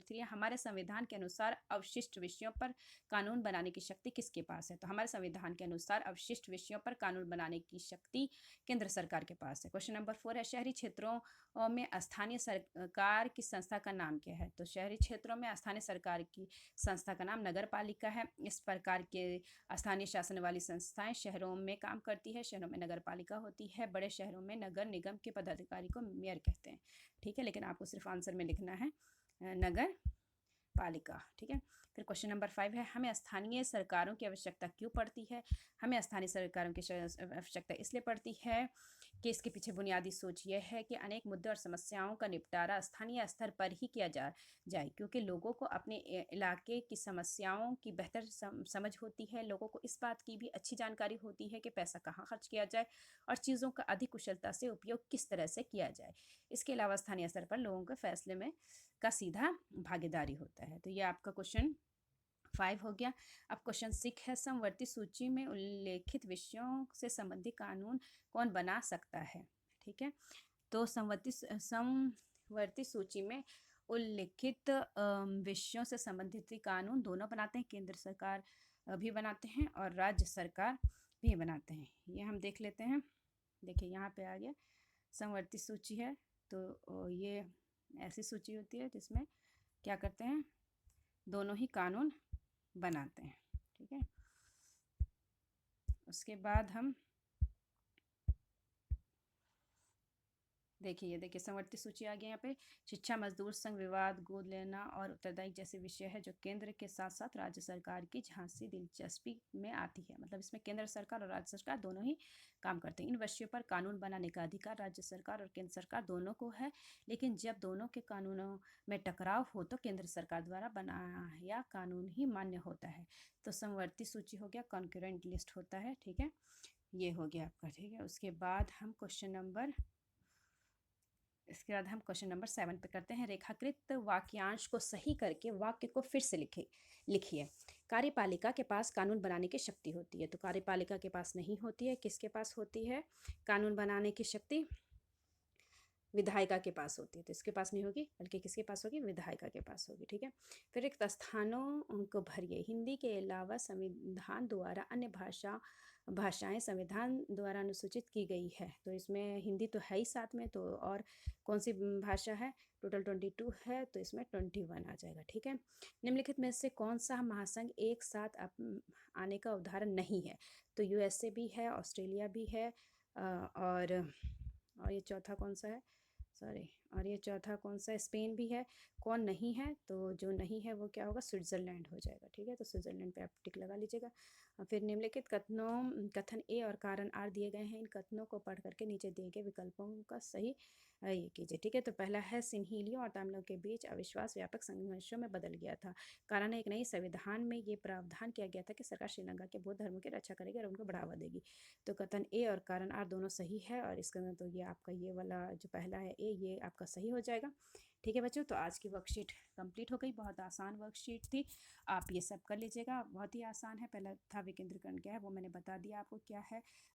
3 है, हमारे संविधान के अनुसार अवशिष्ट विषयों पर कानून बनाने की शक्ति किसके पास है? तो हमारे संविधान के अनुसार अवशिष्ट विषयों पर कानून बनाने की शक्ति केंद्र सरकार के पास है। क्वेश्चन नंबर 4 है, शहरी क्षेत्रों में स्थानीय सरकार की संस्था का नाम क्या है? तो शहरी क्षेत्रों में स्थानीय सरकार की संस्था का नाम नगर पालिका है। इस प्रकार के स्थानीय शासन वाली संस्थाएं शहरों में काम करती है। शहरों में नगर पालिका होती है। बड़े शहरों में नगर निगम के पदाधिकारी को मेयर कहते हैं। ठीक है, लेकिन आपको सिर्फ आंसर में लिखना है नगर पालिका। ठीक है, फिर क्वेश्चन नंबर 5 है, हमें स्थानीय सरकारों की आवश्यकता क्यों पड़ती है? हमें स्थानीय सरकारों की आवश्यकता इसलिए पड़ती है कि इसके पीछे बुनियादी सोच यह है कि अनेक मुद्दे और समस्याओं का निपटारा स्थानीय स्तर पर ही किया जाए, क्योंकि लोगों को अपने इलाके की समस्याओं की बेहतर समझ होती है। लोगों को इस बात की भी अच्छी जानकारी होती है कि पैसा कहाँ खर्च किया जाए और चीज़ों का अधिक कुशलता से उपयोग किस तरह से किया जाए। इसके अलावा स्थानीय स्तर पर लोगों के फैसले में का सीधा भागीदारी होता है। तो ये आपका क्वेश्चन 5 हो गया। अब क्वेश्चन 6 है, समवर्ती सूची में उल्लेखित विषयों से संबंधित कानून कौन बना सकता है? ठीक है, तो समवर्ती सूची में उल्लिखित विषयों से संबंधित कानून दोनों बनाते हैं, केंद्र सरकार भी बनाते हैं और राज्य सरकार भी बनाते हैं। ये हम देख लेते हैं। देखिए यहाँ पे आ गया समवर्ती सूची है, तो ये ऐसी सूची होती है जिसमें क्या करते हैं, दोनों ही कानून बनाते हैं। ठीक है, उसके बाद हम देखिए समवर्ती सूची आ गई। यहाँ पे शिक्षा, मजदूर संघ, विवाद, गोद लेना और उत्तरदायी जैसे विषय है जो केंद्र के साथ साथ राज्य सरकार की झांसी दिलचस्पी में आती है। मतलब इसमें केंद्र सरकार और राज्य सरकार दोनों ही काम करते हैं। इन विषयों पर कानून बनाने का अधिकार राज्य सरकार और केंद्र सरकार दोनों को है, लेकिन जब दोनों के कानूनों में टकराव हो तो केंद्र सरकार द्वारा बनाया कानून ही मान्य होता है। तो समवर्ती सूची हो गया, कॉन्करेंट लिस्ट होता है। ठीक है, ये हो गया आपका। ठीक है, उसके बाद हम क्वेश्चन नंबर 7 पे करते हैं। रेखाकृत वाक्यांश को सही करके वाक्य को फिर से लिखिए। कार्यपालिका के पास कानून बनाने की शक्ति होती है, तो कार्यपालिका के पास नहीं होती है। किसके पास होती है कानून बनाने की शक्ति? विधायिका के पास होती है, तो इसके पास नहीं होगी, बल्कि किसके पास होगी? विधायिका के पास होगी। ठीक है, फिर रिक्त स्थानों को भरिए। हिंदी के अलावा संविधान द्वारा अन्य भाषाएं संविधान द्वारा अनुसूचित की गई है, तो इसमें हिंदी तो है ही साथ में, तो और कौन सी भाषा है? टोटल 22 है, तो इसमें 21 आ जाएगा। ठीक है, निम्नलिखित में से कौन सा महासंघ एक साथ आने का उदाहरण नहीं है? तो यूएसए भी है, ऑस्ट्रेलिया भी है, और ये चौथा कौन सा है? और ये चौथा कौन सा? स्पेन भी है। कौन नहीं है? तो जो नहीं है वो क्या होगा? स्विट्ज़रलैंड हो जाएगा। ठीक है, तो स्विट्ज़रलैंड पे आप टिक लगा लीजिएगा। फिर निम्नलिखित कथन ए और कारण आर दिए गए हैं। इन कथनों को पढ़ करके नीचे दिए गए विकल्पों का सही ये कीजिए। ठीक है, तो पहला है, सिन्हीलियों और तमिलों के बीच अविश्वास व्यापक संघर्षों में बदल गया था। कारण एक नई संविधान में ये प्रावधान किया गया था कि सरकार श्रीलंका के बौद्ध धर्म की रक्षा करेगी और उनको बढ़ावा देगी। तो कथन ए और कारण आर दोनों सही है, और इसका तो ये आपका ये वाला जो पहला है ए, ये आपका सही हो जाएगा। ठीक है बच्चों, तो आज की वर्कशीट कंप्लीट हो गई। बहुत आसान वर्कशीट थी, आप ये सब कर लीजिएगा। बहुत ही आसान है। पहला था विकेंद्रीकरण क्या है, वो मैंने बता दिया आपको क्या है।